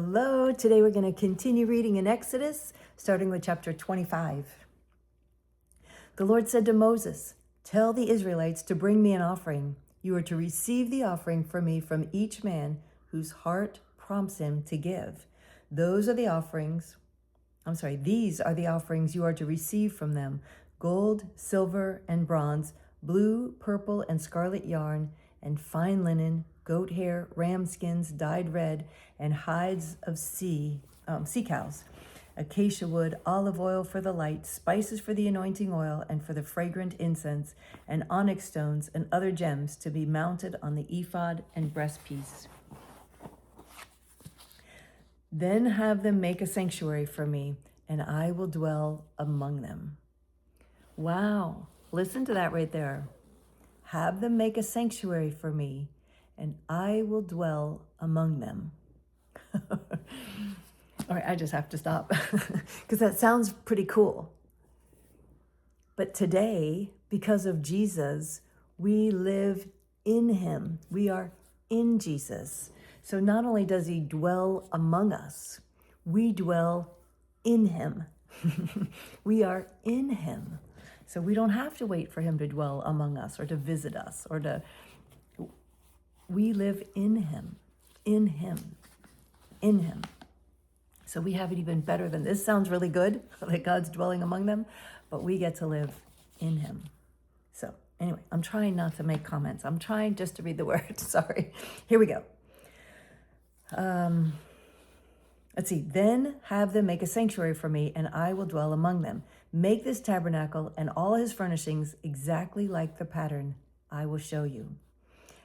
Hello, today we're going to continue reading in Exodus, starting with chapter 25. The Lord said to Moses, "Tell the Israelites to bring me an offering. You are to receive the offering for me from each man whose heart prompts him to give. These are the offerings you are to receive from them: gold, silver, and bronze, blue, purple, and scarlet yarn, and fine linen, goat hair, ram skins dyed red, and hides of sea cows, acacia wood, olive oil for the light, spices for the anointing oil and for the fragrant incense, and onyx stones and other gems to be mounted on the ephod and breastpiece. Then have them make a sanctuary for me, and I will dwell among them." Wow, listen to that right there. Have them make a sanctuary for me, and I will dwell among them. All right, I just have to stop because that sounds pretty cool. But today, because of Jesus, we live in him. We are in Jesus. So not only does he dwell among us, we dwell in him. We are in him. So we don't have to wait for him to dwell among us or to visit us we live in him, in him, in him. So we have it even better than this. Sounds really good, like God's dwelling among them, but we get to live in him. So anyway, I'm trying not to make comments. I'm trying just to read the word. Sorry. Here we go. Let's see. Then have them make a sanctuary for me, and I will dwell among them. Make this tabernacle and all his furnishings exactly like the pattern I will show you.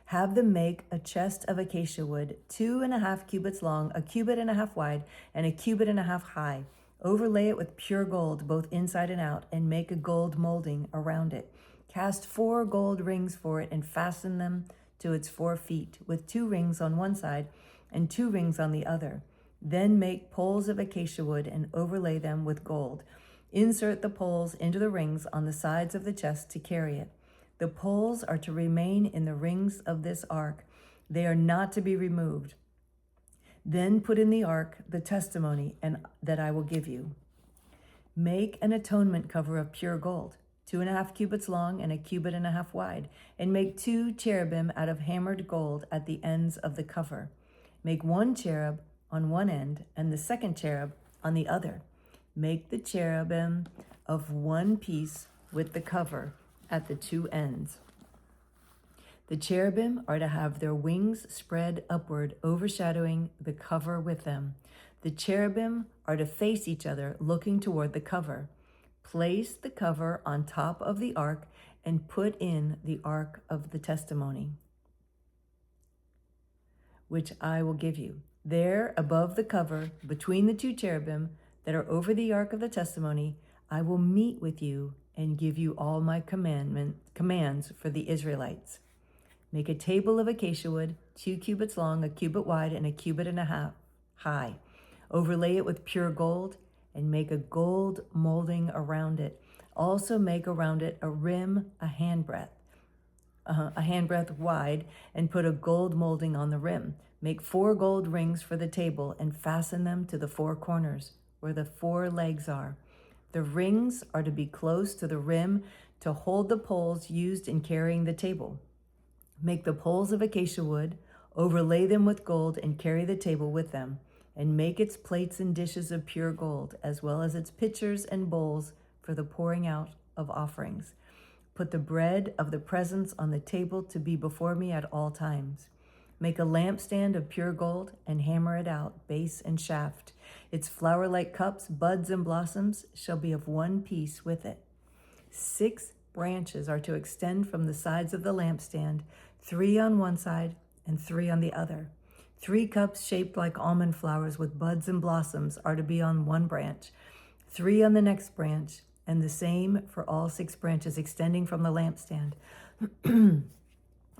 Have them make a chest of acacia wood, 2.5 cubits long, 1.5 cubits wide, and 1.5 cubits high. Overlay it with pure gold, both inside and out, and make a gold molding around it. Cast 4 gold rings for it and fasten them to its 4 feet, with 2 rings on one side and 2 rings on the other. Then make poles of acacia wood and overlay them with gold. Insert the poles into the rings on the sides of the chest to carry it. The poles are to remain in the rings of this ark. They are not to be removed. Then put in the ark the testimony that I will give you. Make an atonement cover of pure gold, 2.5 cubits long and 1.5 cubits wide, and make 2 cherubim out of hammered gold at the ends of the cover. Make 1 cherub on one end and the second cherub on the other. Make the cherubim of one piece with the cover at the 2 ends. The cherubim are to have their wings spread upward, overshadowing the cover with them. The cherubim are to face each other, looking toward the cover. Place the cover on top of the ark and put in the ark of the testimony, which I will give you. There, above the cover, between the 2 cherubim that are over the ark of the testimony, I will meet with you and give you all my commands for the Israelites. Make a table of acacia wood, 2 cubits long, 1 cubit wide, and 1.5 cubits high. Overlay it with pure gold and make a gold molding around it. Also make around it a rim a handbreadth wide, and put a gold molding on the rim. Make 4 gold rings for the table and fasten them to the 4 corners where the 4 legs are. The rings are to be close to the rim to hold the poles used in carrying the table. Make the poles of acacia wood, overlay them with gold, and carry the table with them, and make its plates and dishes of pure gold, as well as its pitchers and bowls for the pouring out of offerings. Put the bread of the presence on the table to be before me at all times. Make a lampstand of pure gold and hammer it out, base and shaft. Its flower-like cups, buds, and blossoms shall be of one piece with it. 6 branches are to extend from the sides of the lampstand, 3 on one side and 3 on the other. 3 cups shaped like almond flowers with buds and blossoms are to be on one branch, 3 on the next branch, and the same for all 6 branches extending from the lampstand.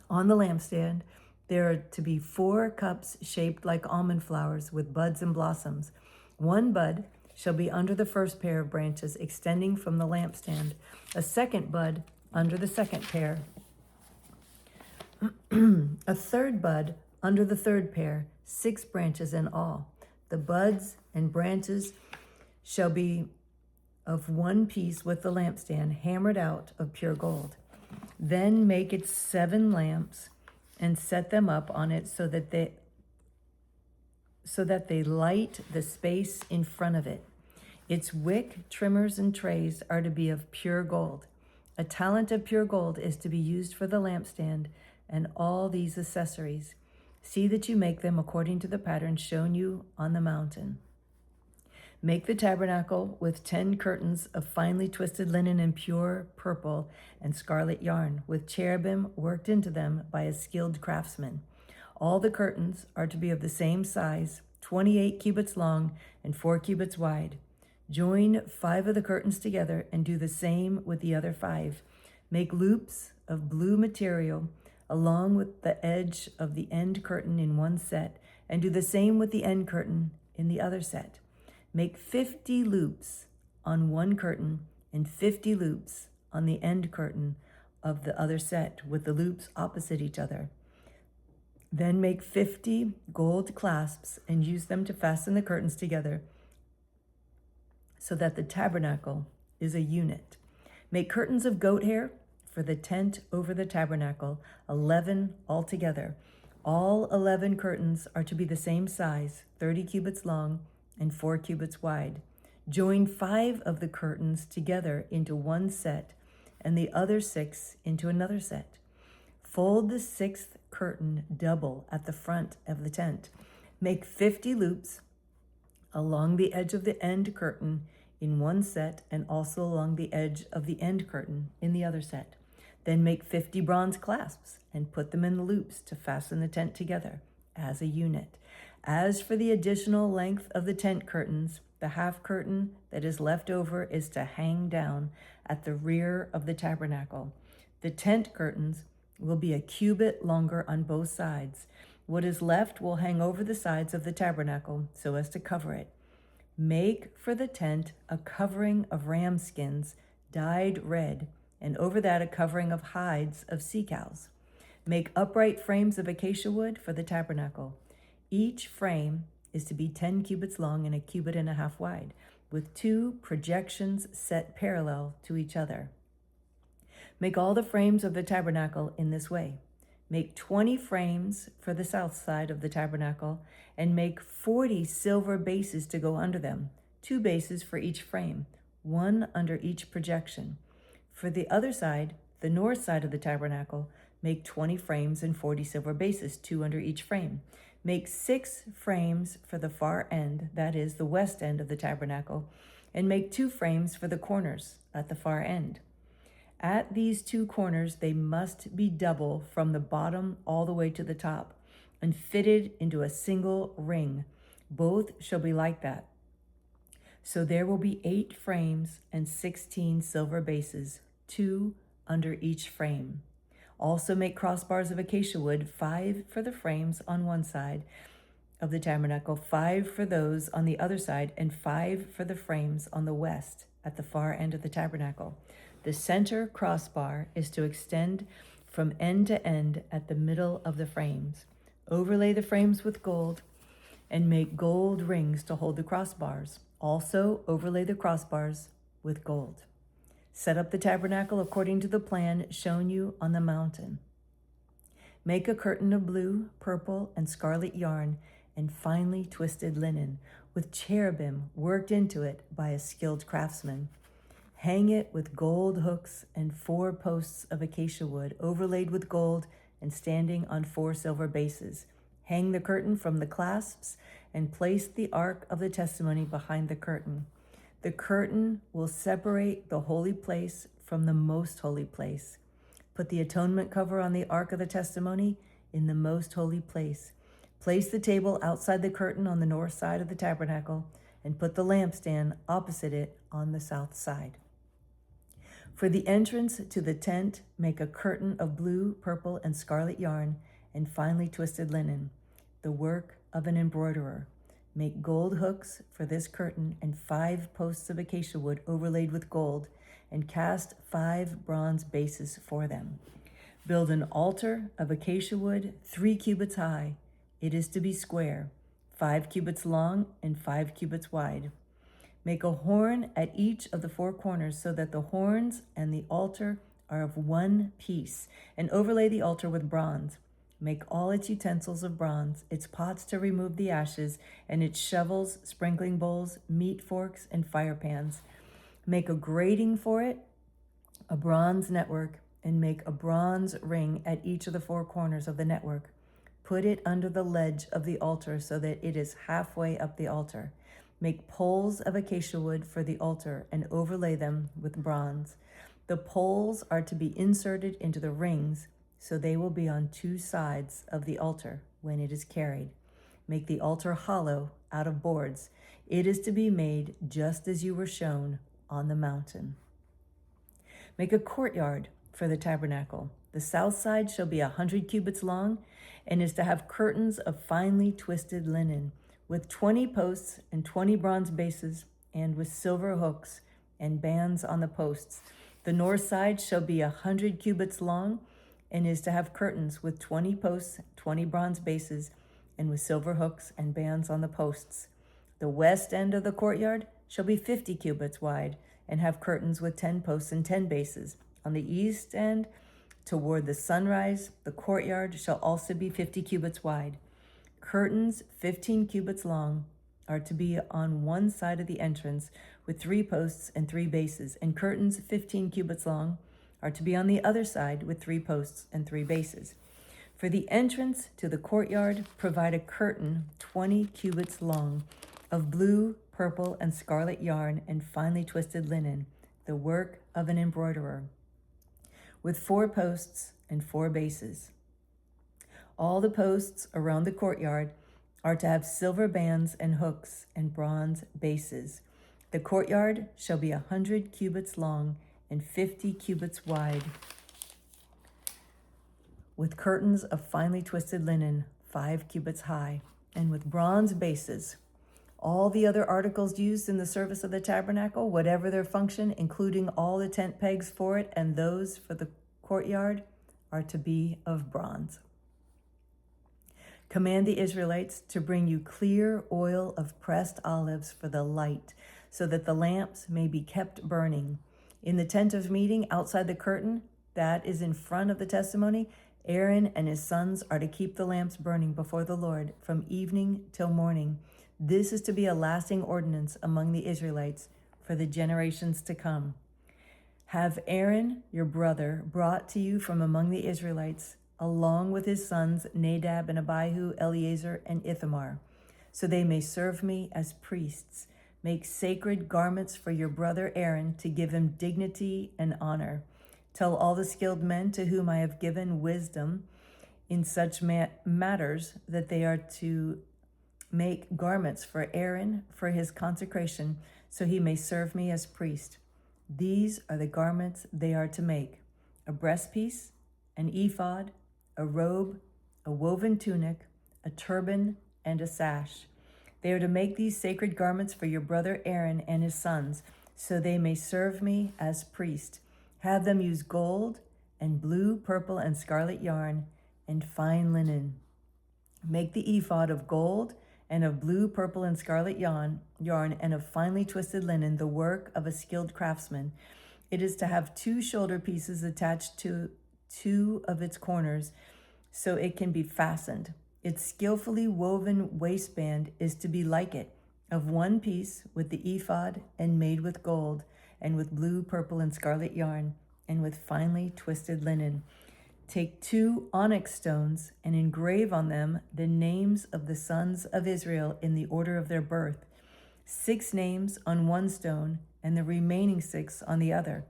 On the lampstand, there are to be 4 cups shaped like almond flowers with buds and blossoms. 1 bud shall be under the first pair of branches extending from the lampstand, a second bud under the second pair, a third bud under the third pair, 6 branches in all. The buds and branches shall be of one piece with the lampstand, hammered out of pure gold. Then make it 7 lamps and set them up on it so that they light the space in front of it. Its wick, trimmers, and trays are to be of pure gold. A talent of pure gold is to be used for the lampstand and all these accessories. See that you make them according to the pattern shown you on the mountain. Make the tabernacle with 10 curtains of finely twisted linen and pure purple and scarlet yarn, with cherubim worked into them by a skilled craftsman. All the curtains are to be of the same size, 28 cubits long and 4 cubits wide. Join 5 of the curtains together and do the same with the other 5. Make loops of blue material along with the edge of the end curtain in one set, and do the same with the end curtain in the other set. Make 50 loops on one curtain and 50 loops on the end curtain of the other set, with the loops opposite each other. Then make 50 gold clasps and use them to fasten the curtains together so that the tabernacle is a unit. Make curtains of goat hair for the tent over the tabernacle, 11 altogether. All 11 curtains are to be the same size, 30 cubits long and 4 cubits wide. Join 5 of the curtains together into one set and the other 6 into another set. Fold the 6th curtain double at the front of the tent. Make 50 loops along the edge of the end curtain in one set and also along the edge of the end curtain in the other set. Then make 50 bronze clasps and put them in the loops to fasten the tent together as a unit. As for the additional length of the tent curtains, the half curtain that is left over is to hang down at the rear of the tabernacle. The tent curtains will be a cubit longer on both sides. What is left will hang over the sides of the tabernacle so as to cover it. Make for the tent a covering of ram skins dyed red, and over that a covering of hides of sea cows. Make upright frames of acacia wood for the tabernacle. Each frame is to be 10 cubits long and a cubit and a half wide, with 2 projections set parallel to each other. Make all the frames of the tabernacle in this way. Make 20 frames for the south side of the tabernacle, and make 40 silver bases to go under them, 2 bases for each frame, 1 under each projection. For the other side, the north side of the tabernacle, make 20 frames and 40 silver bases, 2 under each frame. Make 6 frames for the far end, that is, the west end of the tabernacle, and make 2 frames for the corners at the far end. At these 2 corners, they must be double from the bottom all the way to the top and fitted into a single ring. Both shall be like that. So there will be 8 frames and 16 silver bases, 2 under each frame. Also make crossbars of acacia wood, 5 for the frames on one side of the tabernacle, 5 for those on the other side, and 5 for the frames on the west at the far end of the tabernacle. The center crossbar is to extend from end to end at the middle of the frames. Overlay the frames with gold and make gold rings to hold the crossbars. Also overlay the crossbars with gold. Set up the tabernacle according to the plan shown you on the mountain. Make a curtain of blue, purple, and scarlet yarn and finely twisted linen, with cherubim worked into it by a skilled craftsman. Hang it with gold hooks and 4 posts of acacia wood, overlaid with gold and standing on 4 silver bases. Hang the curtain from the clasps and place the ark of the testimony behind the curtain. The curtain will separate the holy place from the most holy place. Put the atonement cover on the ark of the testimony in the most holy place. Place the table outside the curtain on the north side of the tabernacle, and put the lampstand opposite it on the south side. For the entrance to the tent, make a curtain of blue, purple, and scarlet yarn and finely twisted linen, the work of an embroiderer. Make gold hooks for this curtain and 5 posts of acacia wood overlaid with gold, and cast 5 bronze bases for them. Build an altar of acacia wood 3 cubits high. It is to be square. 5 cubits long and 5 cubits wide. Make a horn at each of the 4 corners so that the horns and the altar are of one piece, and overlay the altar with bronze. Make all its utensils of bronze, its pots to remove the ashes, and its shovels, sprinkling bowls, meat forks, and fire pans. Make a grating for it, a bronze network, and make a bronze ring at each of the 4 corners of the network. Put it under the ledge of the altar so that it is halfway up the altar. Make poles of acacia wood for the altar and overlay them with bronze. The poles are to be inserted into the rings, so they will be on 2 sides of the altar when it is carried. Make the altar hollow out of boards. It is to be made just as you were shown on the mountain. Make a courtyard for the tabernacle. The south side shall be 100 cubits long, and is to have curtains of finely twisted linen, with 20 posts and 20 bronze bases, and with silver hooks and bands on the posts. The north side shall be 100 cubits long, and is to have curtains with 20 posts, 20 bronze bases, and with silver hooks and bands on the posts. The west end of the courtyard shall be 50 cubits wide, and have curtains with 10 posts and 10 bases. On the east end, toward the sunrise, the courtyard shall also be 50 cubits wide. Curtains 15 cubits long are to be on one side of the entrance with 3 posts and 3 bases, and curtains 15 cubits long are to be on the other side with 3 posts and 3 bases. For the entrance to the courtyard, provide a curtain 20 cubits long of blue, purple, and scarlet yarn and finely twisted linen, the work of an embroiderer, with 4 posts and 4 bases. All the posts around the courtyard are to have silver bands and hooks and bronze bases. The courtyard shall be 100 cubits long and 50 cubits wide, with curtains of finely twisted linen 5 cubits high, and with bronze bases. All the other articles used in the service of the tabernacle, whatever their function, including all the tent pegs for it and those for the courtyard, are to be of bronze. Command the Israelites to bring you clear oil of pressed olives for the light, so that the lamps may be kept burning. In the tent of meeting outside the curtain that is in front of the testimony, Aaron and his sons are to keep the lamps burning before the Lord from evening till morning. This is to be a lasting ordinance among the Israelites for the generations to come. Have Aaron, your brother, brought to you from among the Israelites, along with his sons Nadab and Abihu, Eleazar, and Ithamar, so they may serve me as priests. Make sacred garments for your brother Aaron to give him dignity and honor. Tell all the skilled men to whom I have given wisdom in such matters that they are to make garments for Aaron for his consecration, so he may serve me as priest. These are the garments they are to make: a breastpiece, an ephod, a robe, a woven tunic, a turban, and a sash. They are to make these sacred garments for your brother Aaron and his sons, so they may serve me as priest. Have them use gold and blue, purple, and scarlet yarn and fine linen. Make the ephod of gold and of blue, purple, and scarlet yarn and of finely twisted linen, the work of a skilled craftsman. It is to have 2 shoulder pieces attached to 2 of its corners, so it can be fastened. Its skillfully woven waistband is to be like it, of 1 piece with the ephod, and made with gold, and with blue, purple, and scarlet yarn, and with finely twisted linen. Take 2 onyx stones and engrave on them the names of the sons of Israel in the order of their birth, 6 names on 1 stone, and the remaining 6 on the other.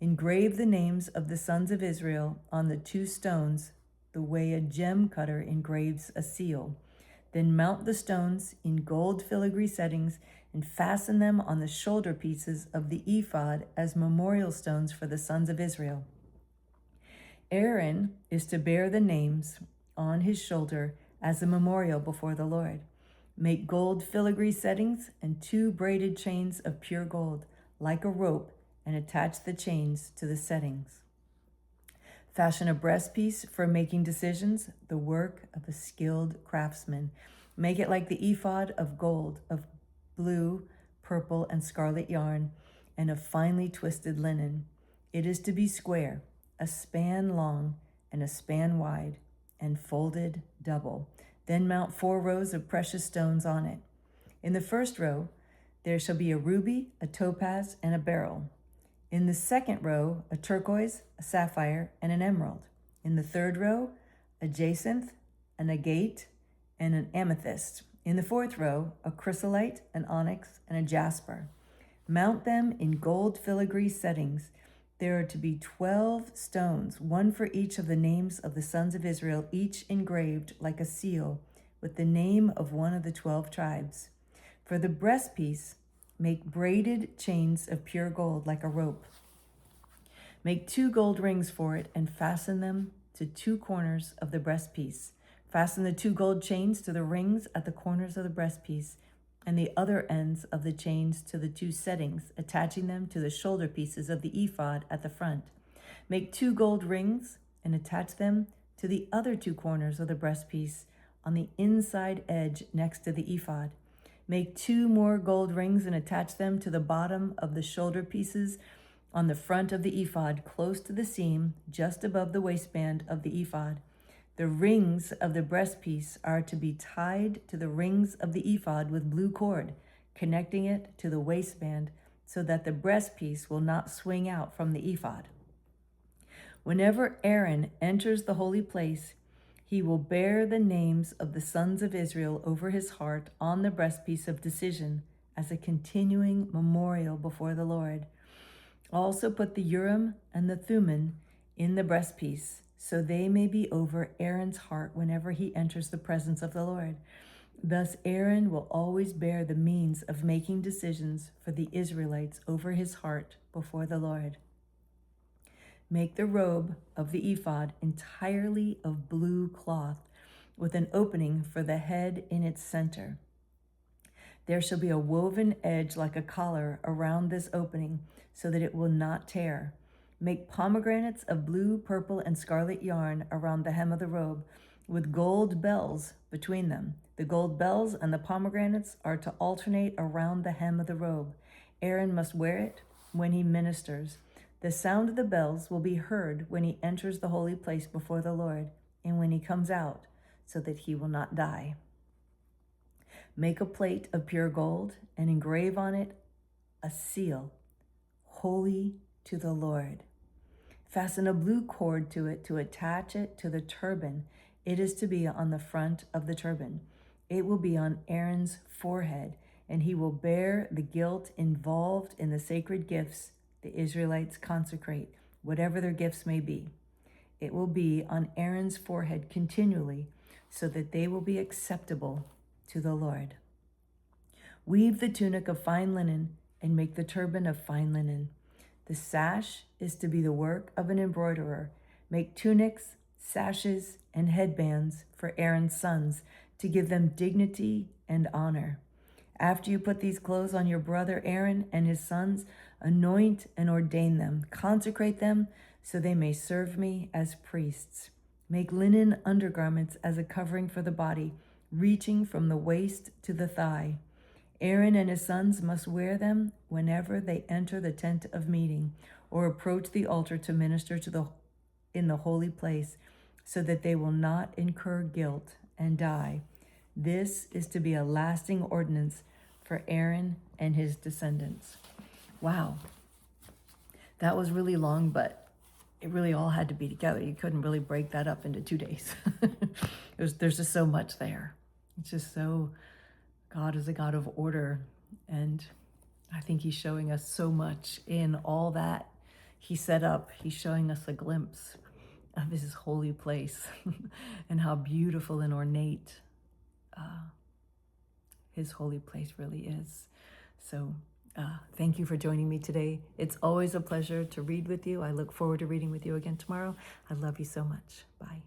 Engrave the names of the sons of Israel on the 2 stones, the way a gem cutter engraves a seal. Then mount the stones in gold filigree settings and fasten them on the shoulder pieces of the ephod as memorial stones for the sons of Israel. Aaron is to bear the names on his shoulder as a memorial before the Lord. Make gold filigree settings and 2 braided chains of pure gold, like a rope, and attach the chains to the settings. Fashion a breastpiece for making decisions, the work of a skilled craftsman. Make it like the ephod of gold, of blue, purple, and scarlet yarn, and of finely twisted linen. It is to be square, a span long and a span wide, and folded double. Then mount 4 rows of precious stones on it. In the first row, there shall be a ruby, a topaz, and a beryl. In the second row, a turquoise, a sapphire, and an emerald. In the third row, a jacinth, an agate, and an amethyst. In the fourth row, a chrysolite, an onyx, and a jasper. Mount them in gold filigree settings. There are to be 12 stones, one for each of the names of the sons of Israel, each engraved like a seal with the name of one of the 12 tribes. For the breastpiece, make braided chains of pure gold like a rope. Make 2 gold rings for it and fasten them to 2 corners of the breastpiece. Fasten the 2 gold chains to the rings at the corners of the breastpiece, and the other ends of the chains to the 2 settings, attaching them to the shoulder pieces of the ephod at the front. Make 2 gold rings and attach them to the other 2 corners of the breastpiece on the inside edge next to the ephod. Make 2 more gold rings and attach them to the bottom of the shoulder pieces on the front of the ephod, close to the seam, just above the waistband of the ephod. The rings of the breastpiece are to be tied to the rings of the ephod with blue cord, connecting it to the waistband so that the breastpiece will not swing out from the ephod. Whenever Aaron enters the holy place, he will bear the names of the sons of Israel over his heart on the breastpiece of decision as a continuing memorial before the Lord. Also put the Urim and the Thummim in the breastpiece, so they may be over Aaron's heart whenever he enters the presence of the Lord. Thus Aaron will always bear the means of making decisions for the Israelites over his heart before the Lord. Make the robe of the ephod entirely of blue cloth, with an opening for the head in its center. There shall be a woven edge like a collar around this opening, so that it will not tear. Make pomegranates of blue, purple, and scarlet yarn around the hem of the robe, with gold bells between them. The gold bells and the pomegranates are to alternate around the hem of the robe. Aaron must wear it when he ministers. The sound of the bells will be heard when he enters the holy place before the Lord, and when he comes out, so that he will not die. Make a plate of pure gold and engrave on it a seal, holy to the Lord. Fasten a blue cord to it to attach it to the turban. It is to be on the front of the turban. It will be on Aaron's forehead, and he will bear the guilt involved in the sacred gifts the Israelites consecrate, whatever their gifts may be. It will be on Aaron's forehead continually, so that they will be acceptable to the Lord. Weave the tunic of fine linen and make the turban of fine linen. The sash is to be the work of an embroiderer. Make tunics, sashes, and headbands for Aaron's sons to give them dignity and honor. After you put these clothes on your brother Aaron and his sons, anoint and ordain them, consecrate them so they may serve me as priests. Make linen undergarments as a covering for the body, reaching from the waist to the thigh. Aaron and his sons must wear them whenever they enter the tent of meeting or approach the altar to minister in the holy place, so that they will not incur guilt and die. This is to be a lasting ordinance for Aaron and his descendants. Wow. That was really long, but it really all had to be together. You couldn't really break that up into 2 days. There's just so much there. It's just so, God is a God of order. And I think he's showing us so much in all that he set up. He's showing us a glimpse of his holy place and how beautiful and ornate his holy place really is. So thank you for joining me today. It's always a pleasure to read with you. I look forward to reading with you again tomorrow. I love you so much. Bye.